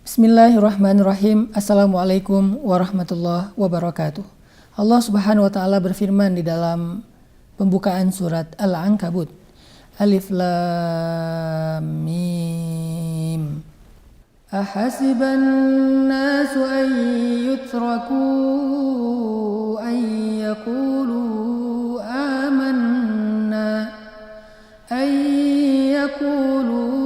Bismillahirrahmanirrahim. Assalamualaikum warahmatullahi wabarakatuh. Allah Subhanahu wa taala berfirman di dalam pembukaan surat Al-Ankabut. Alif Lam Mim. Ahasiban nasu an yutraku an yaqulu amanna an yaqulu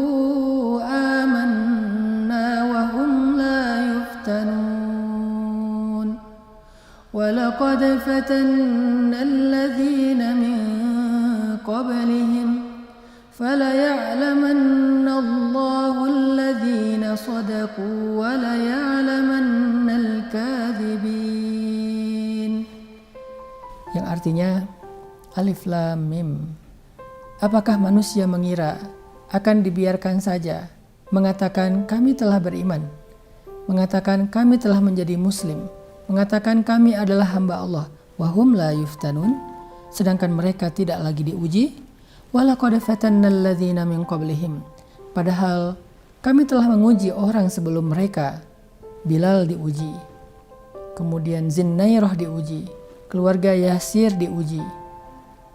ولقد فتنا الذين من قبلهم فليعلمن الله الذين صدقوا وليعلمن الكاذبين. Yang artinya Alif Lam Mim. Apakah manusia mengira akan dibiarkan saja mengatakan kami telah beriman, mengatakan kami telah menjadi muslim, mengatakan kami adalah hamba Allah, wahum la yuftanun, sedangkan mereka tidak lagi diuji. Walaqad fatannal ladzina min qablihim, padahal kami telah menguji orang sebelum mereka. Bilal diuji, kemudian Zinnairah diuji, keluarga Yasir diuji,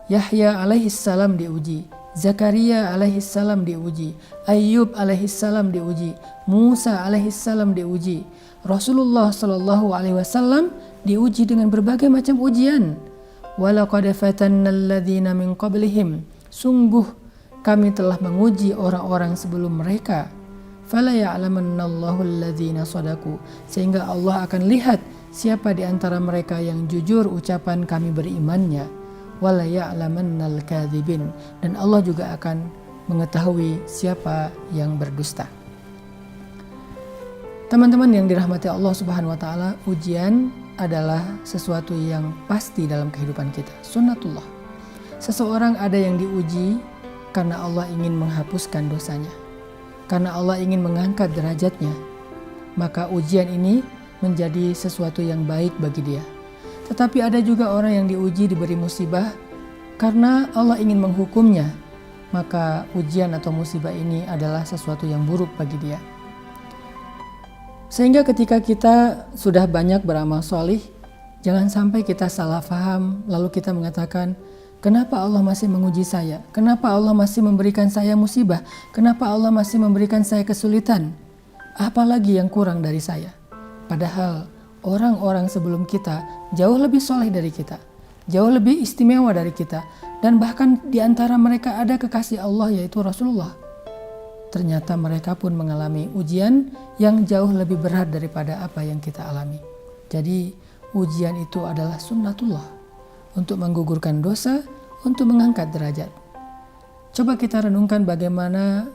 Yahya alaihissalam diuji, Zakaria alaihissalam diuji, Ayyub alaihissalam diuji, Musa alaihissalam diuji, Rasulullah Shallallahu Alaihi Wasallam diuji dengan berbagai macam ujian. Walaqad fatannal ladzina min qablihim, sungguh kami telah menguji orang-orang sebelum mereka. Fala ya'lamannallahu alladzina shadaku, sehingga Allah akan lihat siapa di antara mereka yang jujur ucapan kami berimannya. Wala ya'lamannal kadzibin, dan Allah juga akan mengetahui siapa yang berdusta. Teman-teman yang dirahmati Allah Subhanahu wa taala, ujian adalah sesuatu yang pasti dalam kehidupan kita. Sunnatullah. Seseorang ada yang diuji karena Allah ingin menghapuskan dosanya, karena Allah ingin mengangkat derajatnya. Maka ujian ini menjadi sesuatu yang baik bagi dia. Tetapi ada juga orang yang diuji, diberi musibah karena Allah ingin menghukumnya. Maka ujian atau musibah ini adalah sesuatu yang buruk bagi dia. Sehingga ketika kita sudah banyak beramal solih, jangan sampai kita salah faham lalu kita mengatakan, kenapa Allah masih menguji saya? Kenapa Allah masih memberikan saya musibah? Kenapa Allah masih memberikan saya kesulitan? Apalagi yang kurang dari saya? Padahal orang-orang sebelum kita jauh lebih soleh dari kita, jauh lebih istimewa dari kita, dan bahkan di antara mereka ada kekasih Allah yaitu Rasulullah. Ternyata mereka pun mengalami ujian yang jauh lebih berat daripada apa yang kita alami. Jadi ujian itu adalah sunnatullah untuk menggugurkan dosa, untuk mengangkat derajat. Coba kita renungkan bagaimana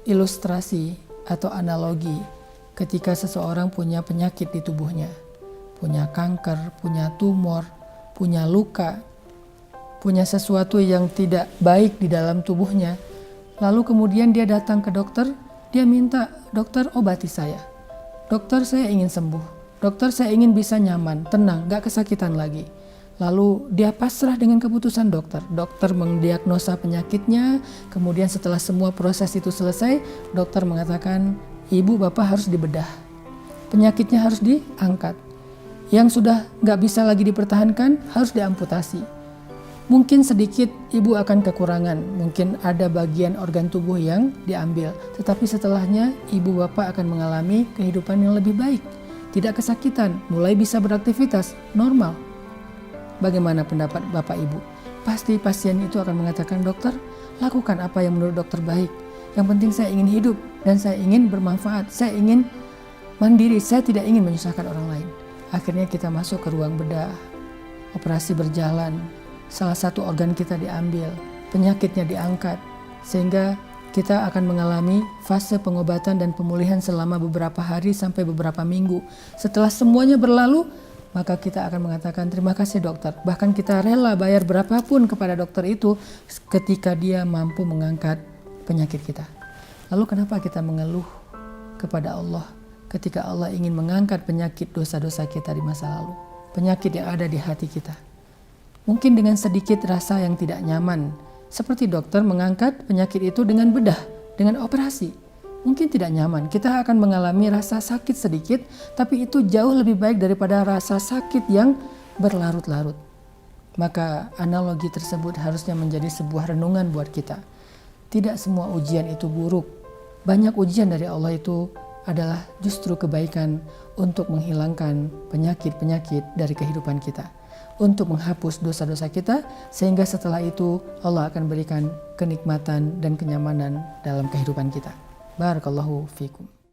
ilustrasi atau analogi ketika seseorang punya penyakit di tubuhnya, punya kanker, punya tumor, punya luka, punya sesuatu yang tidak baik di dalam tubuhnya. Lalu kemudian dia datang ke dokter, dia minta, dokter obati saya. Dokter saya ingin sembuh, dokter saya ingin bisa nyaman, tenang, gak kesakitan lagi. Lalu dia pasrah dengan keputusan dokter. Dokter mendiagnosa penyakitnya, kemudian setelah semua proses itu selesai, dokter mengatakan, ibu bapak harus dibedah. Penyakitnya harus diangkat. Yang sudah gak bisa lagi dipertahankan harus diamputasi. Mungkin sedikit ibu akan kekurangan, mungkin ada bagian organ tubuh yang diambil, tetapi setelahnya ibu bapak akan mengalami kehidupan yang lebih baik, tidak kesakitan, mulai bisa beraktivitas normal. Bagaimana pendapat bapak ibu? Pasti pasien itu akan mengatakan, dokter, lakukan apa yang menurut dokter baik. Yang penting saya ingin hidup dan saya ingin bermanfaat, saya ingin mandiri, saya tidak ingin menyusahkan orang lain. Akhirnya kita masuk ke ruang bedah, operasi berjalan. Salah satu organ kita diambil, penyakitnya diangkat, sehingga kita akan mengalami fase pengobatan dan pemulihan selama beberapa hari sampai beberapa minggu. Setelah semuanya berlalu, maka kita akan mengatakan terima kasih dokter. Bahkan kita rela bayar berapapun kepada dokter itu ketika dia mampu mengangkat penyakit kita. Lalu kenapa kita mengeluh kepada Allah ketika Allah ingin mengangkat penyakit dosa-dosa kita di masa lalu? Penyakit yang ada di hati kita. Mungkin dengan sedikit rasa yang tidak nyaman, seperti dokter mengangkat penyakit itu dengan bedah, dengan operasi. mungkin tidak nyaman. Kita akan mengalami rasa sakit sedikit, tapi itu jauh lebih baik daripada rasa sakit yang berlarut-larut. Maka analogi tersebut harusnya menjadi sebuah renungan buat kita. Tidak semua ujian itu buruk. Banyak ujian dari Allah itu adalah justru kebaikan untuk menghilangkan penyakit-penyakit dari kehidupan kita, untuk menghapus dosa-dosa kita, sehingga setelah itu Allah akan berikan kenikmatan dan kenyamanan dalam kehidupan kita. Barakallahu fikum.